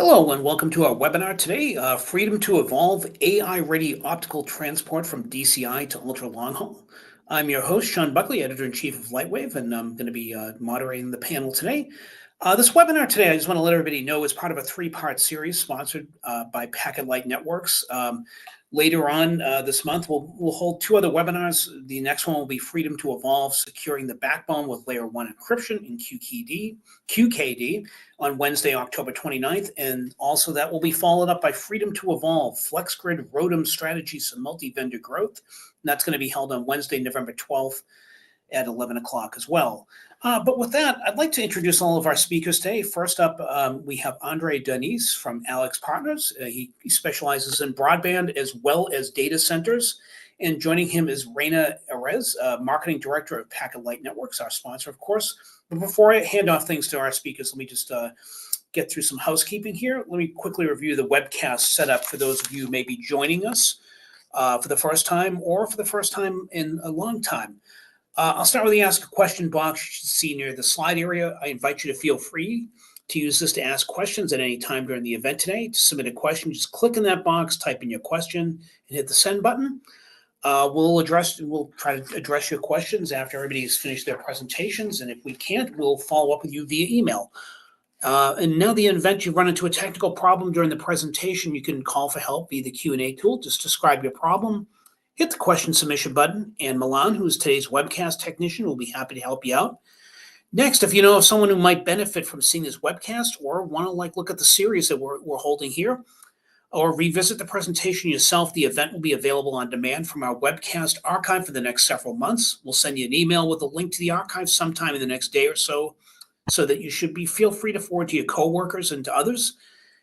Hello and welcome to our webinar today, Freedom to Evolve AI-Ready Optical Transport from DCI to Ultra Long Haul. I'm your host, Sean Buckley, Editor-in-Chief of Lightwave, and I'm going to be moderating the panel today. This webinar today, I just want to let everybody know, is part of a three-part series sponsored by PacketLight Networks. Later on this month, we'll hold two other webinars. The next one will be Freedom to Evolve, Securing the Backbone with Layer 1 Encryption in QKD on Wednesday, October 29th. And also that will be followed up by Freedom to Evolve, FlexGrid ROADM Strategies for Multi-Vendor Growth. And that's going to be held on Wednesday, November 12th at 11 o'clock as well. But with that, I'd like to introduce all of our speakers today. First up, we have Andrej Denis from AlixPartners. He specializes in broadband as well as data centers. And joining him is Rena Erez, Marketing Director of PacketLight Networks, our sponsor, of course. But before I hand off things to our speakers, let me just get through some housekeeping here. Let me quickly review the webcast setup for those of you who may be joining us for the first time or for the first time in a long time. I'll start with the Ask a Question box you should see near the slide area. I invite you to feel free to use this to ask questions at any time during the event today. To submit a question, just click in that box, type in your question, and hit the send button. We'll try to address your questions after everybody's finished their presentations, and if we can't, we'll follow up with you via email. And now the event you run into a technical problem during the presentation, you can call for help via the Q&A tool. Just describe your problem, hit the question submission button, and Milan, who is today's webcast technician, will be happy to help you out. Next, if you know of someone who might benefit from seeing this webcast or want to look at the series that we're holding here, or revisit the presentation yourself, the event will be available on demand from our webcast archive for the next several months. We'll send you an email with a link to the archive sometime in the next day or so that you should feel free to forward to your coworkers and to others.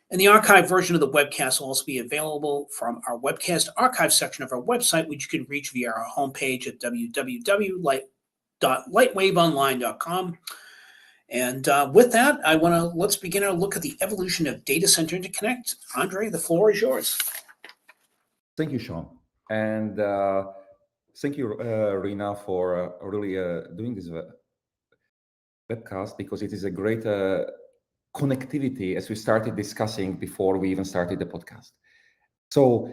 And the archive version of the webcast will also be available from our webcast archive section of our website, which you can reach via our homepage at www.lightwaveonline.com. And with that, let's begin our look at the evolution of data center interconnect. Andrej, the floor is yours. Thank you, Sean. And thank you, Rena, for really doing this webcast, because it is a great connectivity as we started discussing before we even started the podcast. So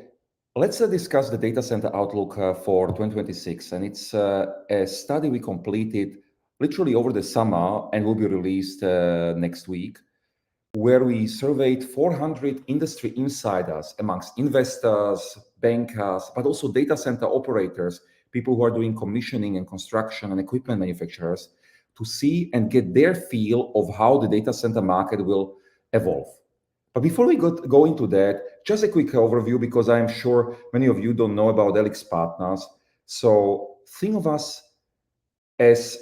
let's discuss the data center outlook for 2026. And it's a study we completed literally over the summer and will be released next week, where we surveyed 400 industry insiders amongst investors, bankers, but also data center operators, people who are doing commissioning and construction and equipment manufacturers, to see and get their feel of how the data center market will evolve. But before we go into that, just a quick overview, because I'm sure many of you don't know about AlixPartners. So think of us as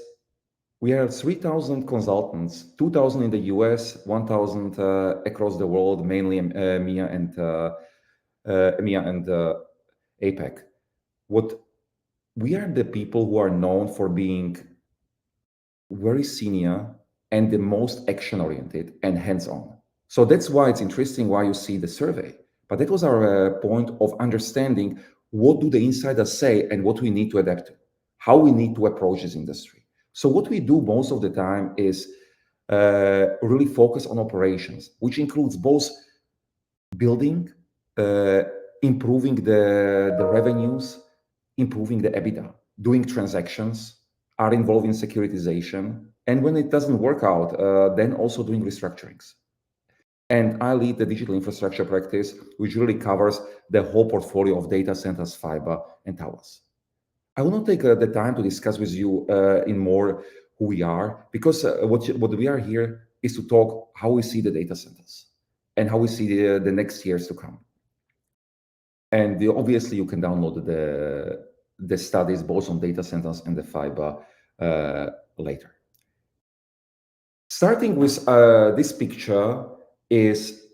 we have 3,000 consultants, 2,000 in the US, 1,000 across the world, mainly EMEA and APAC. We are the people who are known for being very senior and the most action-oriented and hands-on. So that's why it's interesting why you see the survey. But that was our point of understanding what do the insiders say and what we need to adapt to, how we need to approach this industry. So what we do most of the time is really focus on operations, which includes both building, improving the revenues, improving the EBITDA, doing transactions, are involved in securitization, and when it doesn't work out, then also doing restructurings. And I lead the digital infrastructure practice, which really covers the whole portfolio of data centers, fiber, and towers. I will not take the time to discuss with you in more who we are, because what we are here is to talk how we see the data centers and how we see the next years to come. And obviously, you can download the studies both on data centers and the fiber later. Starting with this picture is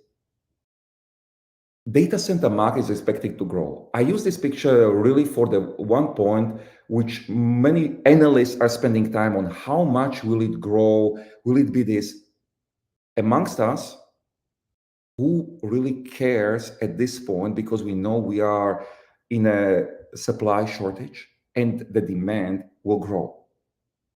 data center market is expected to grow. I use this picture really for the one point which many analysts are spending time on. How much will it grow? Will it be this? Amongst us, who really cares at this point, because we know we are in a supply shortage and the demand will grow.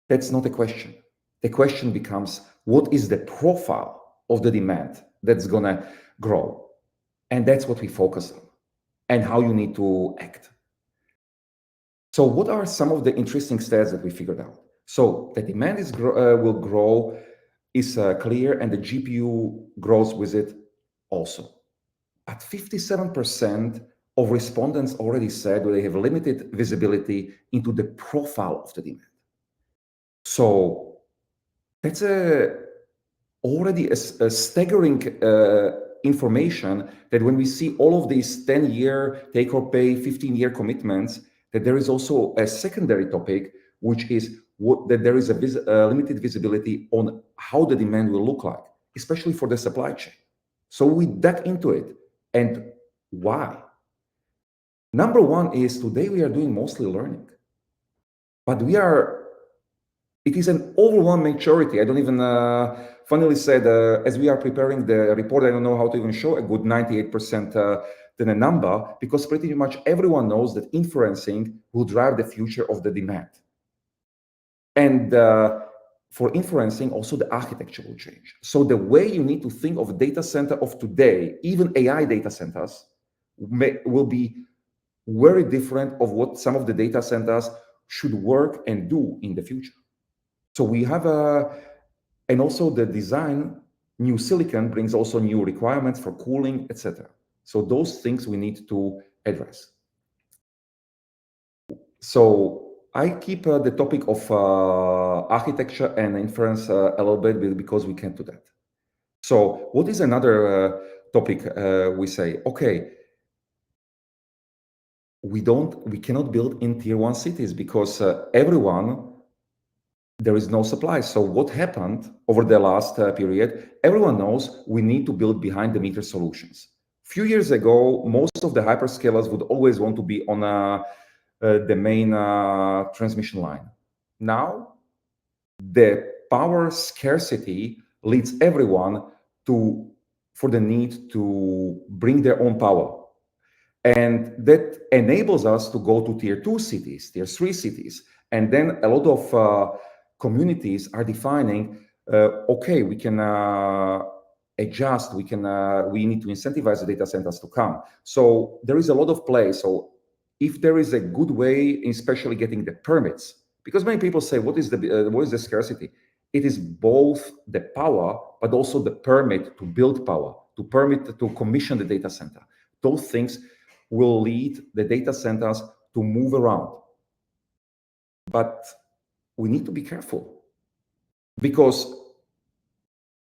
That's not a question. The question becomes, what is the profile of the demand that's gonna grow. And that's what we focus on and how you need to act. So what are some of the interesting stats that we figured out? So the demand will grow is clear, and the GPU grows with it also. But 57% of respondents already said they have limited visibility into the profile of the demand. So that's already a staggering information that when we see all of these 10-year take or pay, 15-year commitments, that there is also a secondary topic, which is that there is a limited visibility on how the demand will look like, especially for the supply chain. So we dug into it. And why? Number one is today we are doing mostly learning, but it is an overwhelming majority. I don't even, funnily said, as we are preparing the report, I don't know how to even show a good 98% than a number, because pretty much everyone knows that inferencing will drive the future of the demand. And for inferencing, also the architecture will change. So the way you need to think of a data center of today, even AI data centers, will be very different of what some of the data centers should work and do in the future. So we have and also the design, new silicon brings also new requirements for cooling, etc. So those things we need to address. So I keep the topic of architecture and inference a little bit because we can't do that. So what is another topic we say? Okay, we cannot build in tier 1 cities because there is no supply. So what happened over the last period? Everyone knows we need to build behind the meter solutions. A few years ago, most of the hyperscalers would always want to be on the main transmission line. Now, the power scarcity leads everyone for the need to bring their own power. And that enables us to go to tier 2 cities, tier 3 cities. And then a lot of communities are defining, okay, we can adjust, we need to incentivize the data centers to come. So there is a lot of play. So if there is a good way, especially getting the permits, because many people say, what is the scarcity? It is both the power, but also the permit to build power, to permit to commission the data center. Those things will lead the data centers to move around. But we need to be careful, because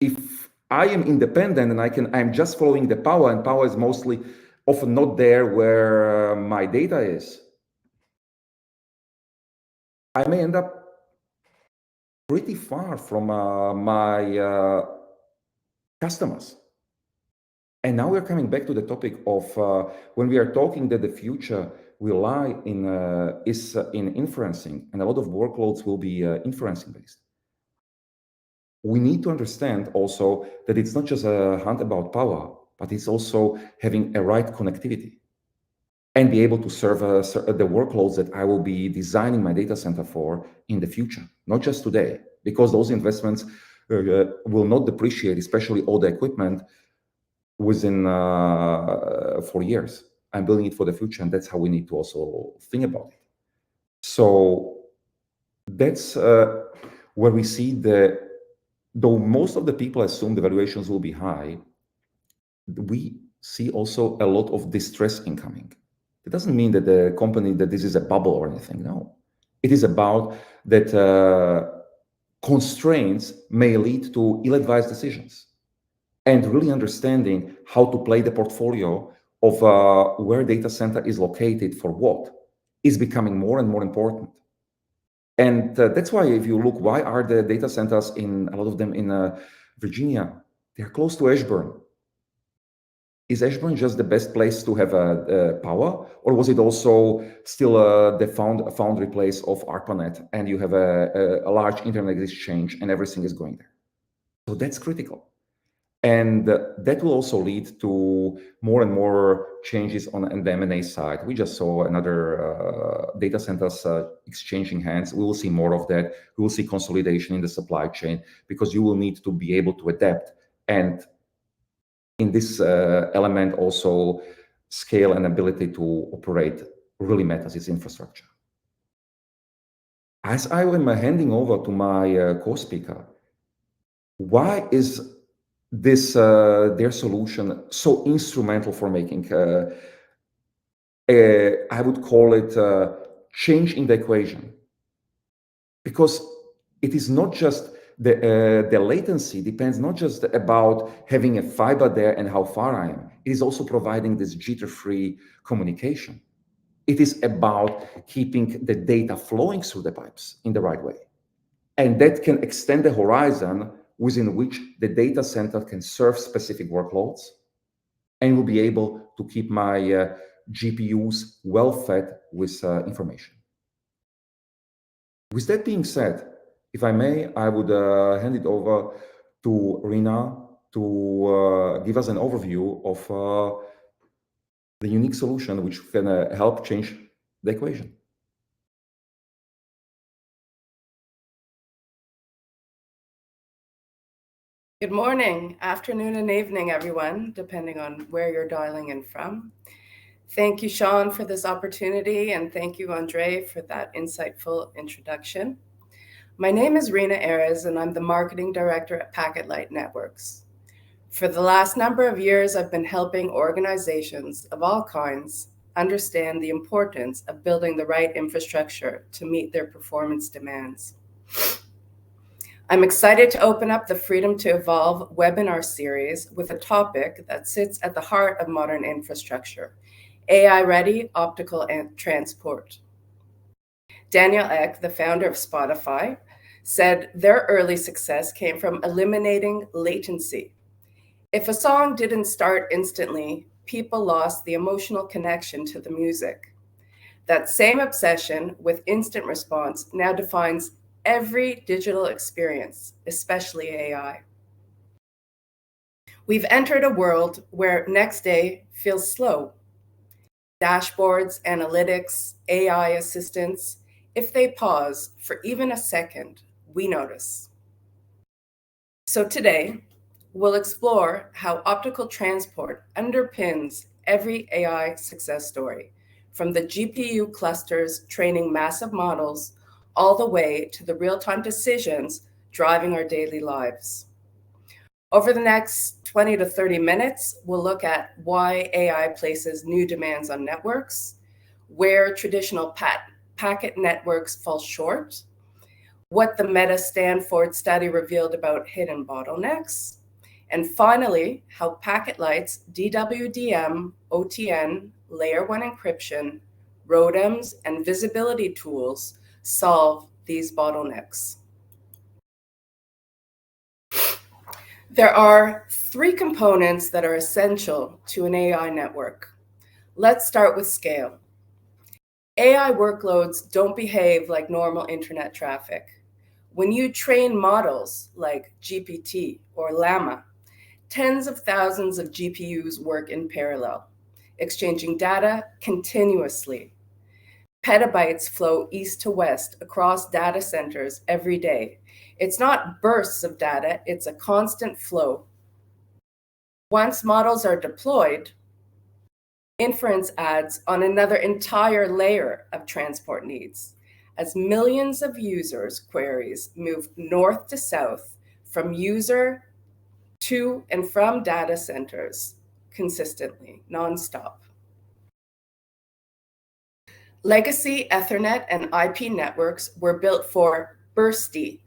if I am independent and I'm just following the power, and power is mostly often not there where my data is, I may end up pretty far from my customers. And now we're coming back to the topic of when we are talking that the future will lie in inferencing, and a lot of workloads will be inferencing based. We need to understand also that it's not just a hunt about power, but it's also having a right connectivity and be able to serve the workloads that I will be designing my data center for in the future, not just today, because those investments will not depreciate, especially all the equipment, within 4 years. I'm building it for the future, and that's how we need to also think about it. So that's where we see though most of the people assume the valuations will be high, we see also a lot of distress incoming. It doesn't mean that the company, that this is a bubble or anything. No, it is about that constraints may lead to ill-advised decisions, and really understanding how to play the portfolio of where data center is located for what is becoming more and more important. And that's why if you look, why are the data centers in a lot of them in Virginia? They're close to Ashburn. Is Ashburn just the best place to have power, or was it also still the foundry place of ARPANET, and you have a large internet exchange and everything is going there? So that's critical. And that will also lead to more and more changes on the M&A side. We just saw another data centers exchanging hands. We will see more of that. We will see consolidation in the supply chain, because you will need to be able to adapt and in this element also scale and ability to operate really matters, its infrastructure. As I am handing over to my co-speaker, why is this their solution so instrumental for making I would call it change in the equation? Because it is not just the latency depends not just about having a fiber there and how far I am. It is also providing this jitter-free communication. It is about keeping the data flowing through the pipes in the right way. And that can extend the horizon within which the data center can serve specific workloads and will be able to keep my GPUs well fed with information. With that being said, if I may, I would hand it over to Rena to give us an overview of the unique solution which can help change the equation. Good morning, afternoon, and evening, everyone, depending on where you're dialing in from. Thank you, Sean, for this opportunity, and thank you, Andrej, for that insightful introduction. My name is Rena Erez, and I'm the Marketing Director at PacketLight Networks. For the last number of years, I've been helping organizations of all kinds understand the importance of building the right infrastructure to meet their performance demands. I'm excited to open up the Freedom to Evolve webinar series with a topic that sits at the heart of modern infrastructure: AI-ready optical transport. Daniel Ek, the founder of Spotify, said their early success came from eliminating latency. If a song didn't start instantly, people lost the emotional connection to the music. That same obsession with instant response now defines every digital experience, especially AI. We've entered a world where next day feels slow. Dashboards, analytics, AI assistants, if they pause for even a second, we notice. So today, we'll explore how optical transport underpins every AI success story, from the GPU clusters training massive models all the way to the real-time decisions driving our daily lives. Over the next 20 to 30 minutes, we'll look at why AI places new demands on networks, where traditional packet networks fall short, what the Meta Stanford study revealed about hidden bottlenecks, and finally, how PacketLight's DWDM, OTN, Layer 1 encryption, ROADMs, and visibility tools solve these bottlenecks. There are three components that are essential to an AI network. Let's start with scale. AI workloads don't behave like normal internet traffic. When you train models like GPT or Llama, tens of thousands of GPUs work in parallel, exchanging data continuously. Petabytes flow east to west across data centers every day. It's not bursts of data, it's a constant flow. Once models are deployed, inference adds on another entire layer of transport needs, as millions of users' queries move north to south from user to and from data centers consistently, nonstop. Legacy Ethernet and IP networks were built for bursty,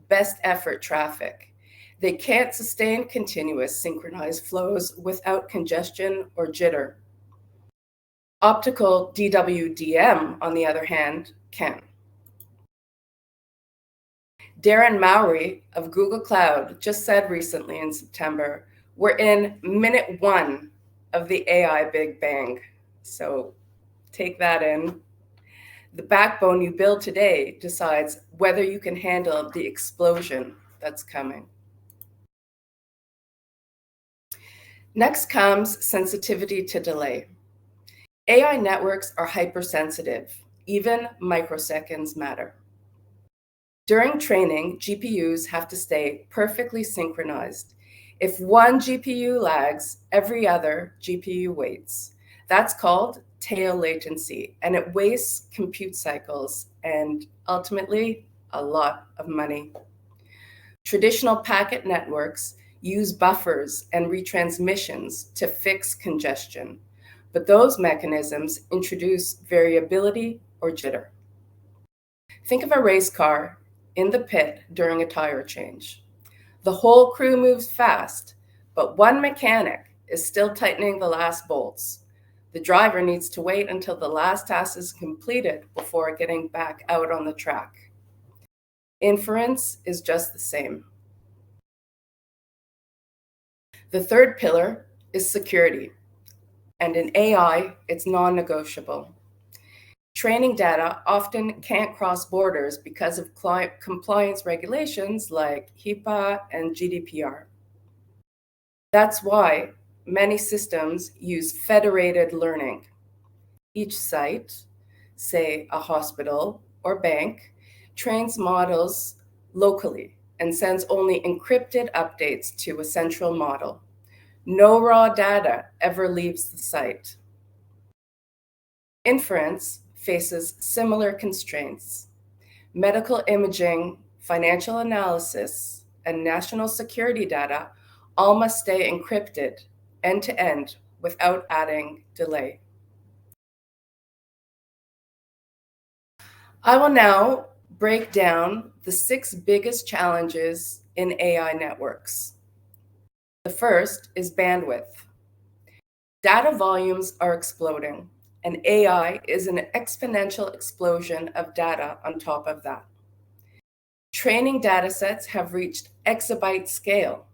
best effort traffic. They can't sustain continuous synchronized flows without congestion or jitter. Optical DWDM, on the other hand, can. Darren Mowry of Google Cloud just said recently in September, we're in minute one of the AI Big Bang. So take that in. The backbone you build today decides whether you can handle the explosion that's coming. Next comes sensitivity to delay. AI networks are hypersensitive. Even microseconds matter. During training, GPUs have to stay perfectly synchronized. If one GPU lags, every other GPU waits. That's called tail latency, and it wastes compute cycles and ultimately a lot of money. Traditional packet networks use buffers and retransmissions to fix congestion, but those mechanisms introduce variability or jitter. Think of a race car in the pit during a tire change. The whole crew moves fast, but one mechanic is still tightening the last bolts. The driver needs to wait until the last task is completed before getting back out on the track. Inference is just the same. The third pillar is security, and in AI, it's non-negotiable. Training data often can't cross borders because of compliance regulations like HIPAA and GDPR. That's why many systems use federated learning. Each site, say a hospital or bank, trains models locally and sends only encrypted updates to a central model. No raw data ever leaves the site. Inference faces similar constraints. Medical imaging, financial analysis, and national security data all must stay encrypted end-to-end without adding delay. I will now break down the 6 biggest challenges in AI networks. The first is bandwidth. Data volumes are exploding, and AI is an exponential explosion of data on top of that. Training datasets have reached exabyte scale.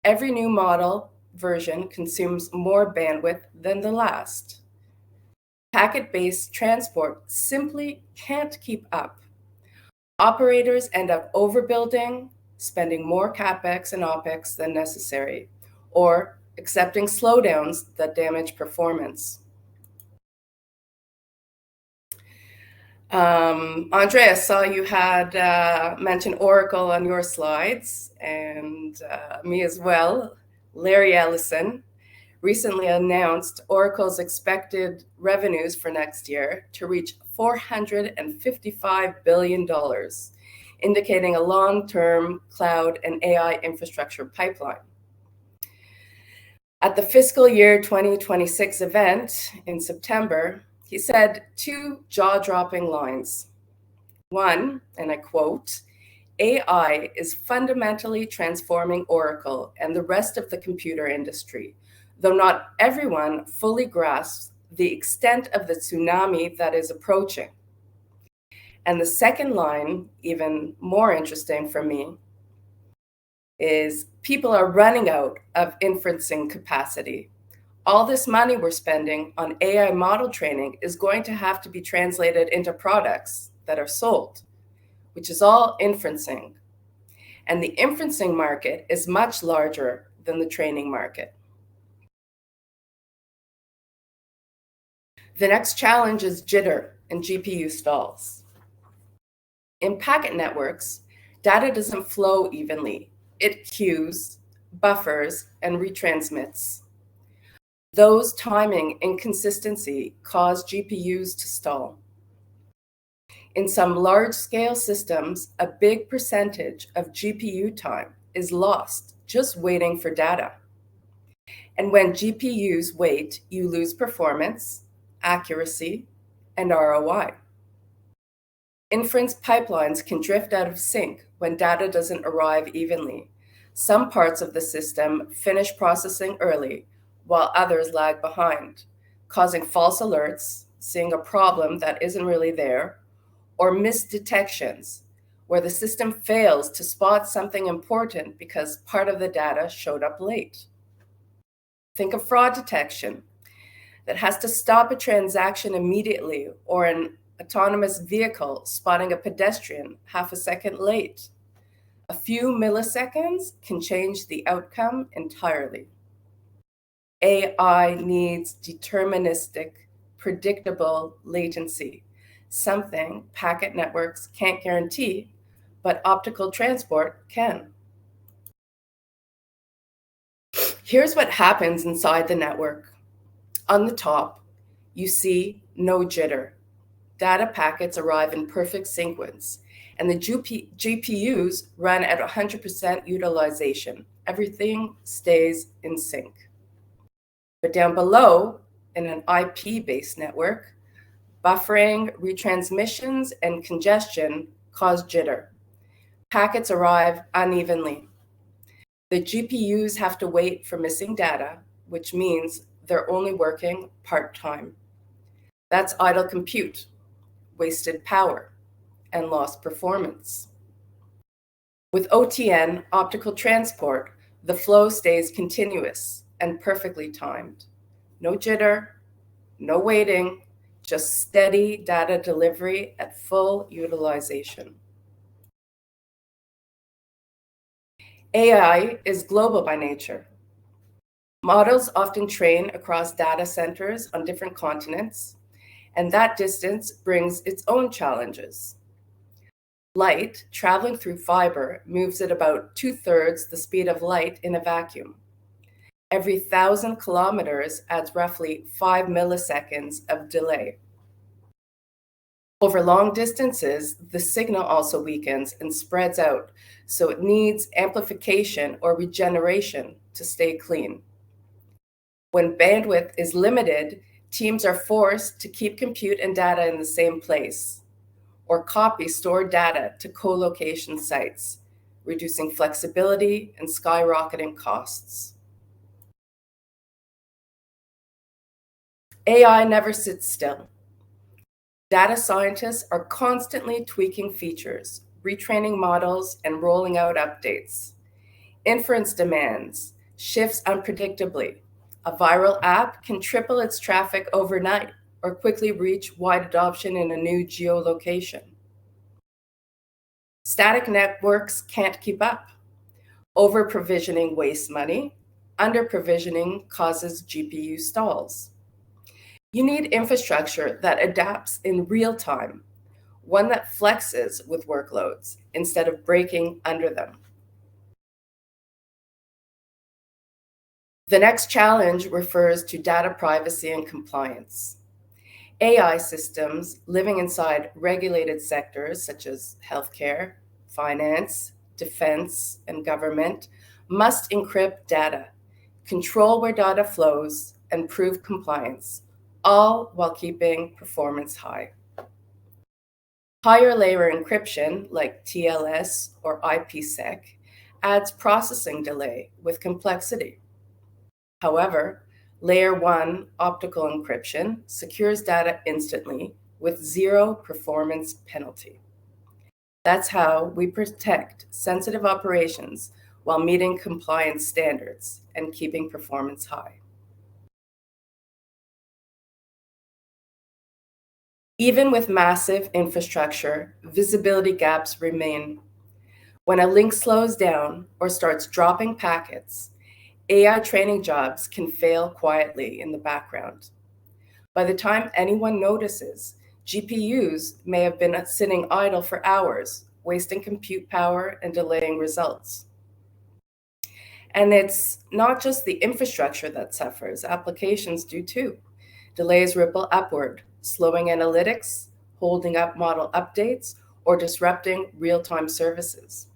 Every new model version consumes more bandwidth than the last. Packet-based transport simply can't keep up. Operators end up overbuilding, spending more CapEx and OpEx than necessary, or accepting slowdowns that damage performance. Andrej, I saw you had mentioned Oracle on your slides, and me as well. Larry Ellison recently announced Oracle's expected revenues for next year to reach $455 billion, indicating a long-term cloud and AI infrastructure pipeline. At the fiscal year 2026 event in September, he said 2 jaw-dropping lines. One, and I quote, "AI is fundamentally transforming Oracle and the rest of the computer industry, though not everyone fully grasps the extent of the tsunami that is approaching." And the second line, even more interesting for me, is people are running out of inferencing capacity. All this money we're spending on AI model training is going to have to be translated into products that are sold, which is all inferencing. And the inferencing market is much larger than the training market. The next challenge is jitter and GPU stalls. In packet networks, data doesn't flow evenly. It queues, buffers, and retransmits. Those timing inconsistency cause GPUs to stall. In some large-scale systems, a big percentage of GPU time is lost just waiting for data. And when GPUs wait, you lose performance, accuracy, and ROI. Inference pipelines can drift out of sync when data doesn't arrive evenly. Some parts of the system finish processing early, while others lag behind, causing false alerts, seeing a problem that isn't really there, or missed detections, where the system fails to spot something important because part of the data showed up late. Think of fraud detection that has to stop a transaction immediately, or an autonomous vehicle spotting a pedestrian half a second late. A few milliseconds can change the outcome entirely. AI needs deterministic, predictable latency, something packet networks can't guarantee, but optical transport can. Here's what happens inside the network. On the top, you see no jitter. Data packets arrive in perfect sequence, and the GPUs run at 100% utilization. Everything stays in sync. But down below, in an IP-based network, buffering, retransmissions, and congestion cause jitter. Packets arrive unevenly. The GPUs have to wait for missing data, which means they're only working part-time. That's idle compute, wasted power, and lost performance. With OTN, optical transport, the flow stays continuous and perfectly timed. No jitter, no waiting, just steady data delivery at full utilization. AI is global by nature. Models often train across data centers on different continents, and that distance brings its own challenges. Light traveling through fiber moves at about 2/3 the speed of light in a vacuum. Every 1,000 kilometers adds roughly 5 milliseconds of delay. Over long distances, the signal also weakens and spreads out, so it needs amplification or regeneration to stay clean. When bandwidth is limited, teams are forced to keep compute and data in the same place, or copy stored data to co-location sites, reducing flexibility and skyrocketing costs. AI never sits still. Data scientists are constantly tweaking features, retraining models, and rolling out updates. Inference demands shifts unpredictably. A viral app can triple its traffic overnight or quickly reach wide adoption in a new geolocation. Static networks can't keep up. Over-provisioning wastes money. Under-provisioning causes GPU stalls. You need infrastructure that adapts in real time, one that flexes with workloads instead of breaking under them. The next challenge refers to data privacy and compliance. AI systems living inside regulated sectors such as healthcare, finance, defense, and government must encrypt data, control where data flows, and prove compliance, all while keeping performance high. Higher layer encryption, like TLS or IPsec, adds processing delay with complexity. However, Layer 1 optical encryption secures data instantly with zero performance penalty. That's how we protect sensitive operations while meeting compliance standards and keeping performance high. Even with massive infrastructure, visibility gaps remain. When a link slows down or starts dropping packets, AI training jobs can fail quietly in the background. By the time anyone notices, GPUs may have been sitting idle for hours, wasting compute power and delaying results. And it's not just the infrastructure that suffers, applications do too. Delays ripple upward, slowing analytics, holding up model updates, or disrupting real-time services.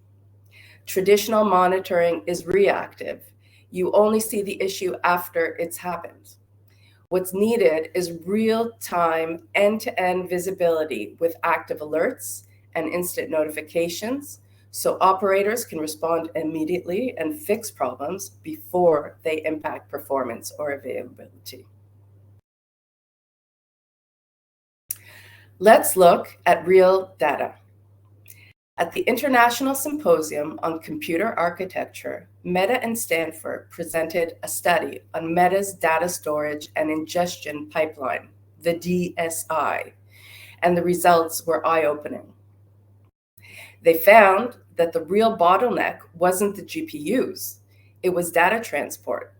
Traditional monitoring is reactive. You only see the issue after it's happened. What's needed is real-time, end-to-end visibility with active alerts and instant notifications, so operators can respond immediately and fix problems before they impact performance or availability. Let's look at real data. At the International Symposium on Computer Architecture, Meta and Stanford presented a study on Meta's data storage and ingestion pipeline, the DSI, and the results were eye-opening. They found that the real bottleneck wasn't the GPUs, it was data transport.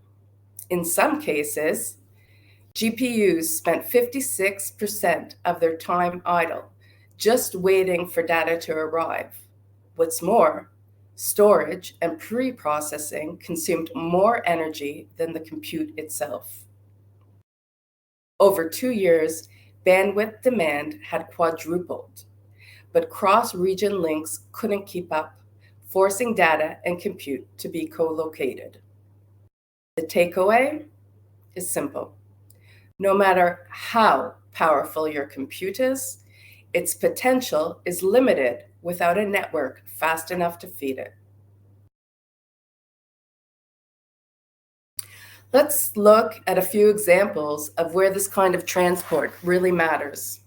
In some cases, GPUs spent 56% of their time idle, just waiting for data to arrive. What's more, Storage and pre-processing consumed more energy than the compute itself. Over 2 years, bandwidth demand had quadrupled, but cross-region links couldn't keep up, forcing data and compute to be co-located. The takeaway is simple. No matter how powerful your compute is, its potential is limited without a network fast enough to feed it. Let's look at a few examples of where this kind of transport really matters.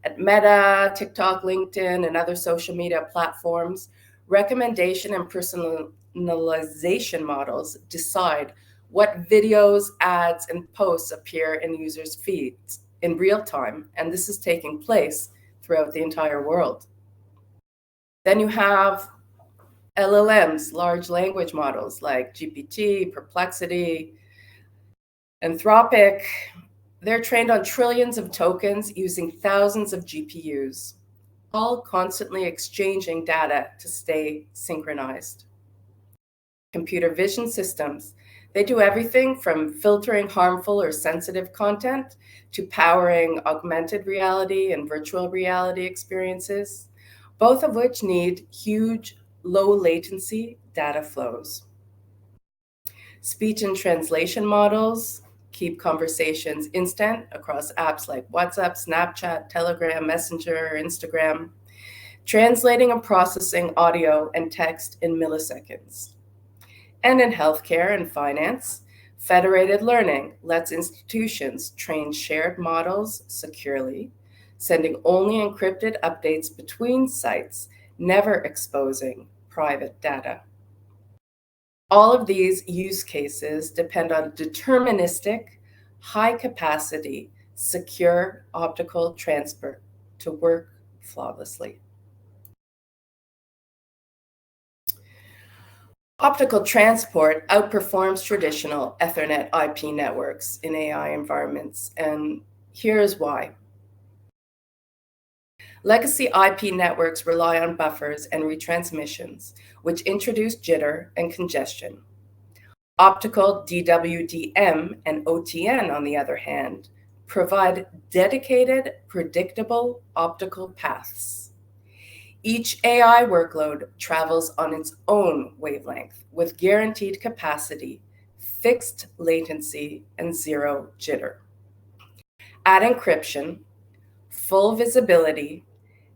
At Meta, TikTok, LinkedIn, and other social media platforms, recommendation and personalization models decide what videos, ads, and posts appear in users' feeds in real time, and this is taking place throughout the entire world. Then you have LLMs, large language models like GPT, Perplexity, Anthropic. They're trained on trillions of tokens using thousands of GPUs, all constantly exchanging data to stay synchronized. Computer vision systems, they do everything from filtering harmful or sensitive content to powering augmented reality and virtual reality experiences, both of which need huge, low latency data flows. Speech and translation models keep conversations instant across apps like WhatsApp, Snapchat, Telegram, Messenger, Instagram, translating and processing audio and text in milliseconds. And in healthcare and finance, federated learning lets institutions train shared models securely, sending only encrypted updates between sites, never exposing private data. All of these use cases depend on deterministic, high-capacity, secure optical transport to work flawlessly. Optical transport outperforms traditional Ethernet IP networks in AI environments, and here's why. Legacy IP networks rely on buffers and retransmissions, which introduce jitter and congestion. Optical DWDM and OTN, on the other hand, provide dedicated, predictable optical paths. Each AI workload travels on its own wavelength with guaranteed capacity, fixed latency, and zero jitter. Add encryption, full visibility,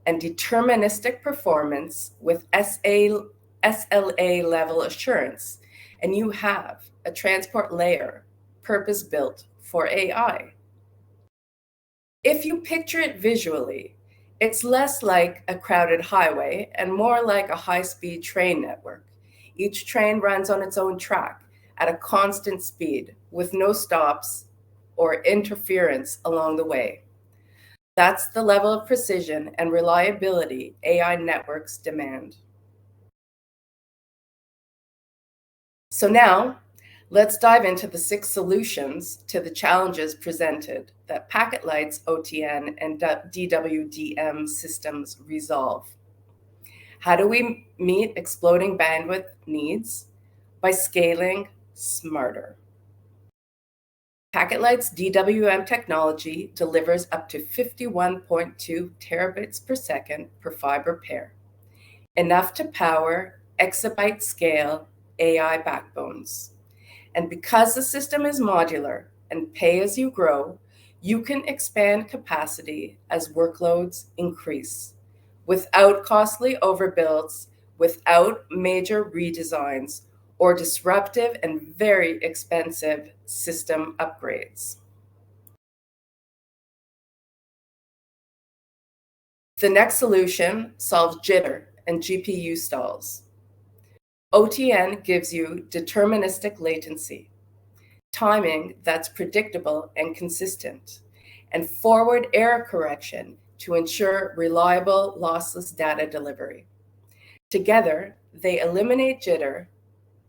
and deterministic performance with SLA level assurance, and you have a transport layer purpose-built for AI. If you picture it visually, it's less like a crowded highway and more like a high-speed train network. Each train runs on its own track at a constant speed with no stops or interference along the way. That's the level of precision and reliability AI networks demand. So now, let's dive into the 6 solutions to the challenges presented that PacketLight's OTN and DWDM systems resolve. How do we meet exploding bandwidth needs? By scaling smarter. PacketLight's DWM technology delivers up to 51.2 terabits per second per fiber pair, enough to power exabyte scale AI backbones. And because the system is modular and pay as you grow, you can expand capacity as workloads increase without costly overbuilds, without major redesigns, or disruptive and very expensive system upgrades. The next solution solves jitter and GPU stalls. OTN gives you deterministic latency, timing that's predictable and consistent, and forward error correction to ensure reliable, lossless data delivery. Together, they eliminate jitter,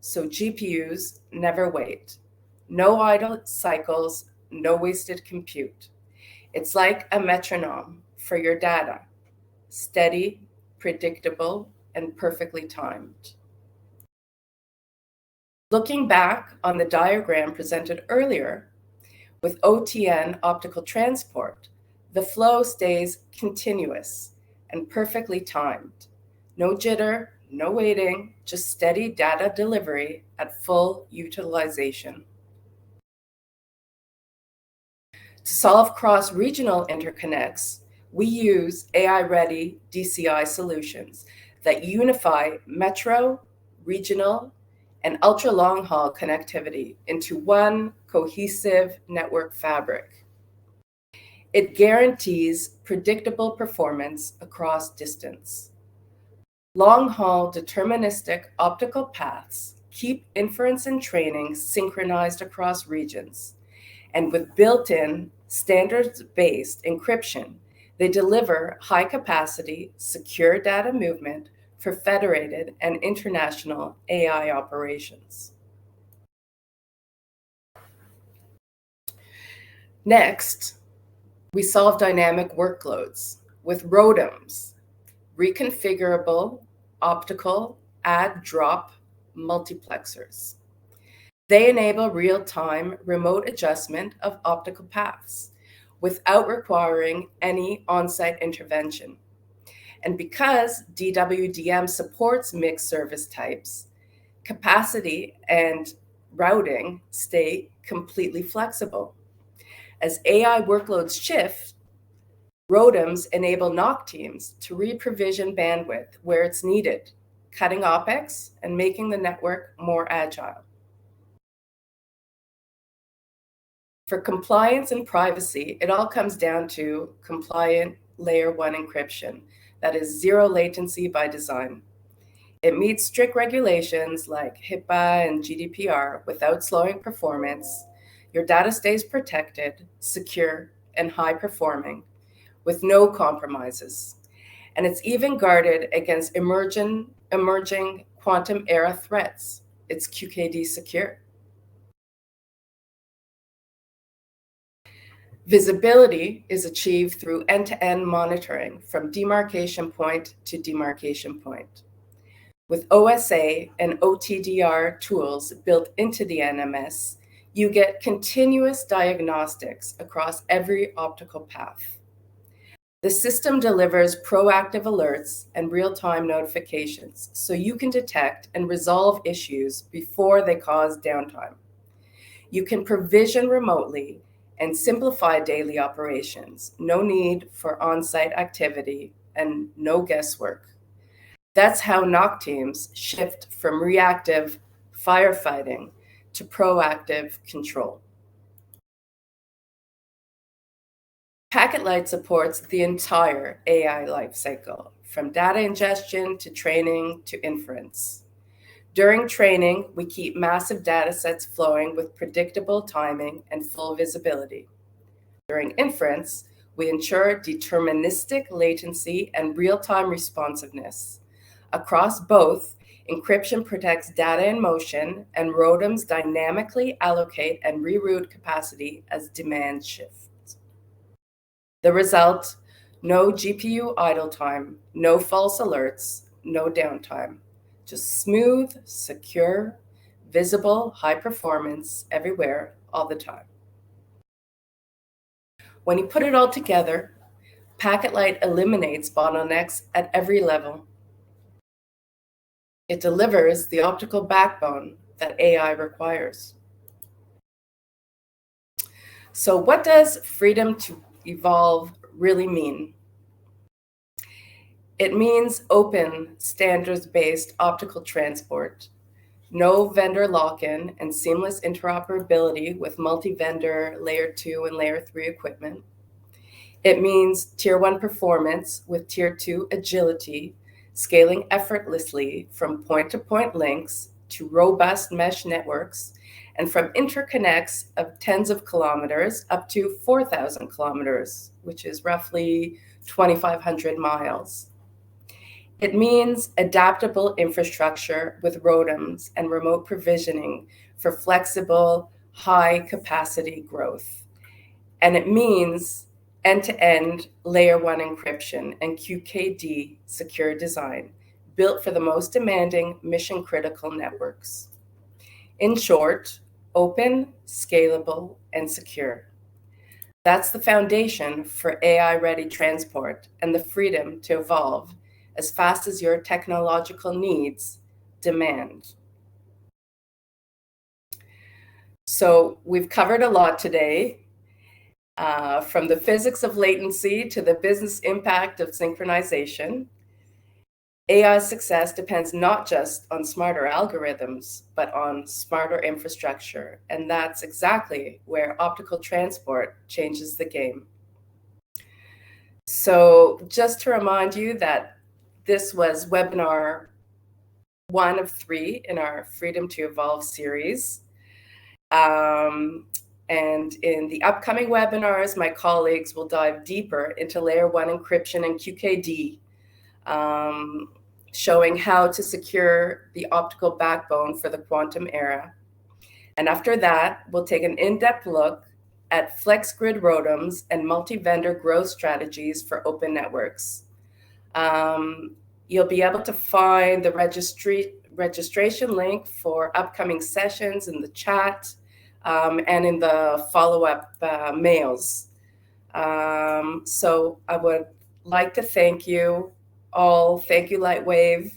so GPUs never wait. No idle cycles, no wasted compute. It's like a metronome for your data, steady, predictable, and perfectly timed. Looking back on the diagram presented earlier, with OTN optical transport, the flow stays continuous and perfectly timed. No jitter, no waiting, just steady data delivery at full utilization. To solve cross-regional interconnects, we use AI-ready DCI solutions that unify metro, regional, and ultra-long-haul connectivity into one cohesive network fabric. It guarantees predictable performance across distance. Long-haul deterministic optical paths keep inference and training synchronized across regions, and with built-in standards-based encryption, they deliver high-capacity, secure data movement for federated and international AI operations. Next, we solve dynamic workloads with ROADMs, reconfigurable optical add-drop multiplexers. They enable real-time remote adjustment of optical paths without requiring any on-site intervention. And because DWDM supports mixed service types, capacity and routing stay completely flexible. As AI workloads shift, ROADMs enable NOC teams to re-provision bandwidth where it's needed, cutting OpEx and making the network more agile. For compliance and privacy, it all comes down to compliant layer 1 encryption that is zero latency by design. It meets strict regulations like HIPAA and GDPR without slowing performance. Your data stays protected, secure, and high performing with no compromises. And it's even guarded against emerging quantum era threats. It's QKD secure. Visibility is achieved through end-to-end monitoring from demarcation point to demarcation point. With OSA and OTDR tools built into the NMS, you get continuous diagnostics across every optical path. The system delivers proactive alerts and real-time notifications so you can detect and resolve issues before they cause downtime. You can provision remotely and simplify daily operations. No need for on-site activity and no guesswork. That's how NOC teams shift from reactive firefighting to proactive control. PacketLight supports the entire AI lifecycle, from data ingestion to training to inference. During training, we keep massive data sets flowing with predictable timing and full visibility. During inference, we ensure deterministic latency and real-time responsiveness. Across both, encryption protects data in motion, and ROADMs dynamically allocate and reroute capacity as demand shifts. The result: no GPU idle time, no false alerts, no downtime. Just smooth, secure, visible, high performance everywhere, all the time. When you put it all together, PacketLight eliminates bottlenecks at every level. It delivers the optical backbone that AI requires. So what does freedom to evolve really mean? It means open, standards-based optical transport, no vendor lock-in, and seamless interoperability with multi-vendor Layer 2 and Layer 3 equipment. It means Tier 1 performance with Tier 2 agility, scaling effortlessly from point-to-point links to robust mesh networks, and from interconnects of tens of kilometers up to 4,000 kilometers, which is roughly 2,500 miles. It means adaptable infrastructure with ROADMs and remote provisioning for flexible, high-capacity growth. And it means end-to-end Layer 1 encryption and QKD secure design built for the most demanding mission-critical networks. In short, open, scalable, and secure. That's the foundation for AI-ready transport and the freedom to evolve as fast as your technological needs demand. So we've covered a lot today, from the physics of latency to the business impact of synchronization. AI success depends not just on smarter algorithms, but on smarter infrastructure. And that's exactly where optical transport changes the game. So just to remind you that this was webinar 1 of 3 in our Freedom to Evolve series. And in the upcoming webinars, my colleagues will dive deeper into layer 1 encryption and QKD, showing how to secure the optical backbone for the quantum era. And after that, we'll take an in-depth look at flex grid ROADMs and multi-vendor growth strategies for open networks. You'll be able to find the registration link for upcoming sessions in the chat and in the follow-up mails. So I would like to thank you all. Thank you, Lightwave.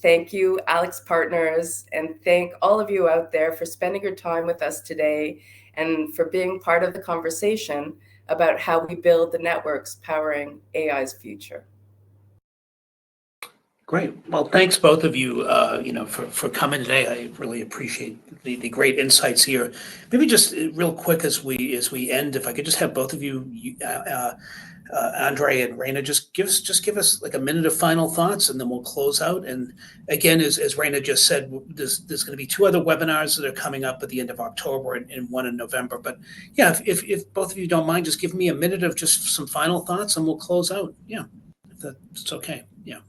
Thank you, AlixPartners, and thank all of you out there for spending your time with us today and for being part of the conversation about how we build the networks powering AI's future. Great. Well, thanks both of you, for coming today. I really appreciate the great insights here. Maybe just real quick as we end, if I could just have both of you, Andrej and Rena, just give us like a minute of final thoughts, and then we'll close out. And again, as Rena just said, there's going to be 2 other webinars that are coming up at the end of October and 1 in November. But yeah, if both of you don't mind, just give me a minute of just some final thoughts, and we'll close out. Yeah, if that's okay. Yeah.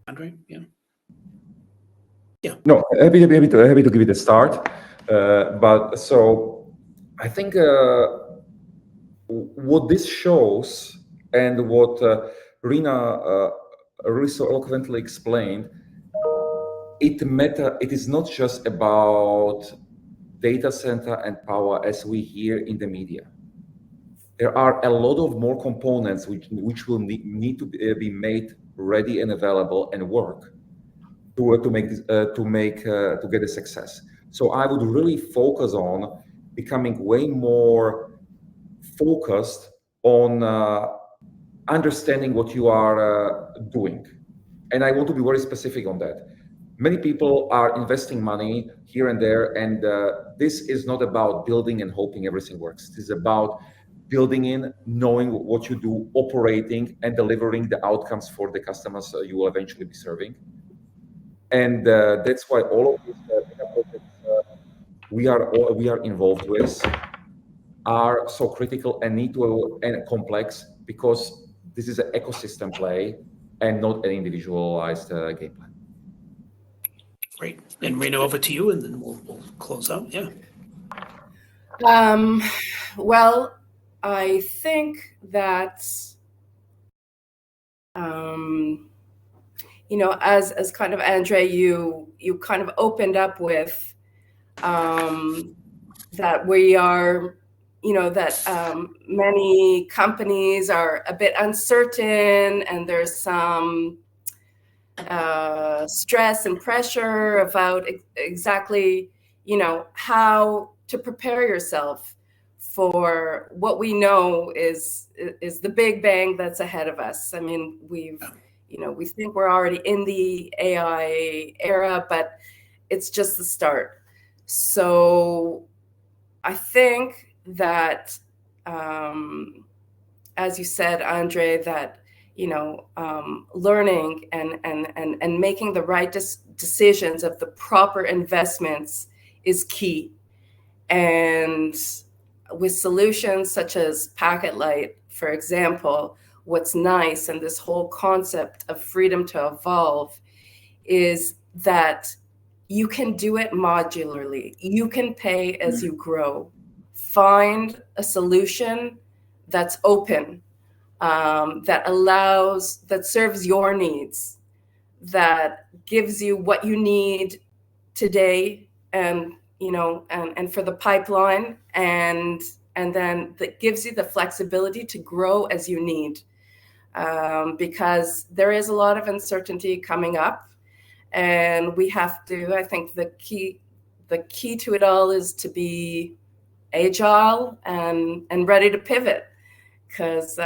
Andrej, yeah. No, happy to give it a start. But so I think what this shows and what Rena really so eloquently explained, it is not just about data center and power as we hear in the media. There are a lot of more components which will need to be made ready and available and work to get a success. So I would really focus on becoming way more focused on understanding what you are doing, and I want to be very specific on that. Many people are investing money here and there, and this is not about building and hoping everything works. It is about building in, knowing what you do, operating and delivering the outcomes for the customers you will eventually be serving. And that's why all of these projects we are involved with are so critical and and complex, because this is an ecosystem play and not an individualized game plan. Great. And Rena, over to you, and then we'll close out. Yeah. Well, I think that, as kind of Andrej, you kind of opened up with that we are, that many companies are a bit uncertain, and there's some stress and pressure about exactly, how to prepare yourself for what we know is the big bang that's ahead of us. I mean, we think we're already in the AI era, but it's just the start. So I think that, as you said, Andrej, that learning and making the right decisions of the proper investments is key. And with solutions such as PacketLight, for example, what's nice in this whole concept of freedom to evolve is that you can do it modularly. You can pay as you grow. Find a solution that's open, that serves your needs, that gives you what you need today and for the pipeline, and then that gives you the flexibility to grow as you need, because there is a lot of uncertainty coming up, and we have to, I think the key to it all is to be agile and ready to pivot, because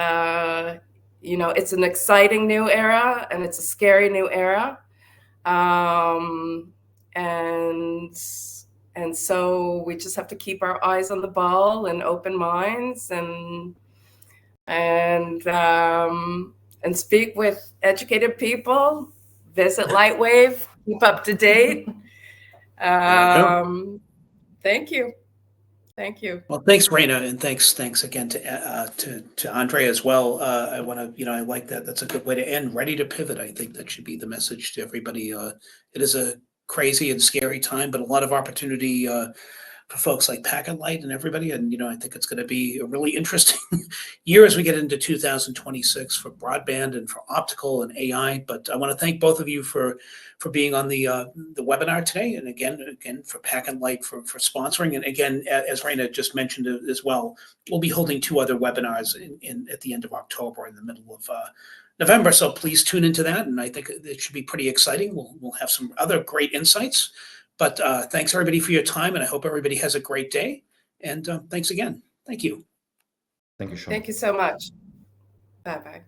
it's an exciting new era and it's a scary new era, and so we just have to keep our eyes on the ball and open minds, and speak with educated people, visit Lightwave, keep up to date. Thank you. Thank you. Well, thanks, Rena, and thanks again to Andrej as well. I want to, I like that. That's a good way to end. Ready to pivot. I think that should be the message to everybody. It is a crazy and scary time, but a lot of opportunity for folks like PacketLight and everybody. And I think it's going to be a really interesting year as we get into 2026 for broadband and for optical and AI. But I want to thank both of you for being on the webinar today, and again for PacketLight for sponsoring. And again, as Rena just mentioned as well, we'll be holding 2 other webinars at the end of October, in the middle of November. So please tune into that, and I think it should be pretty exciting. We'll have some other great insights. But thanks everybody for your time, and I hope everybody has a great day. And thanks again. Thank you. Thank you, Sean. Thank you so much. Bye-bye.